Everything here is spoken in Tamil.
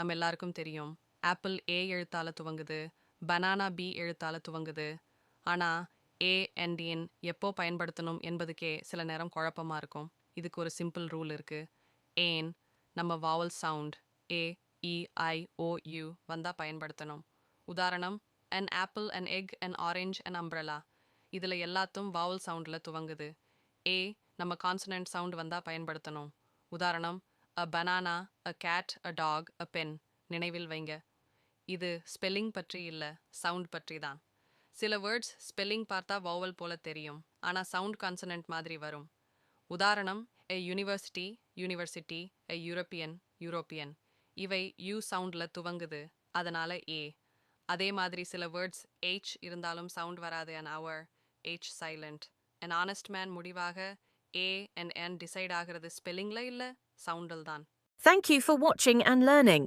நம்ம எல்லாருக்கும் தெரியும். ஆப்பிள் ஏ எழுத்தால துவங்குது, பனானா பி எழுத்தால துவங்குது. ஆனா ஏ அண்ட் இன் எப்போ பயன்படுத்தணும் என்பதுக்கே சில நேரம் குழப்பமா இருக்கும். இதுக்கு ஒரு சிம்பிள் ரூல் இருக்கு. ஏன் நம்ம வாவல் sound A E I O you வந்தா பயன்படுத்தணும். உதாரணம் an apple an egg an orange an umbrella. இதுல எல்லாத்தும் வாவல் சவுண்ட்ல துவங்குது. ஏ நம்ம கான்சனன்ட் சவுண்ட் வந்தா பயன்படுத்தணும். உதாரணம் a banana a cat a dog a pen. நினைவில் வைங்க, இது ஸ்பெல்லிங் பற்றி இல்ல, சவுண்ட் பற்றி தான். சில வேர்ட்ஸ் ஸ்பெல்லிங் பார்த்தா வௌவல் போல தெரியும், ஆனா சவுண்ட் கான்சனன்ட் மாதிரி வரும். உதாரணம் a university university a European European. இவை யூ சவுண்ட்ல துவங்குது, அதனால ஏ. அதே மாதிரி சில வேர்ட்ஸ் h இருந்தாலும் சவுண்ட் வராது an hour h silent. an honest man முடிவாக a and n டிசைட் ஆகிறது ஸ்பெல்லிங்ல இல்ல, சவுண்டில் தான். Thank you for watching and learning.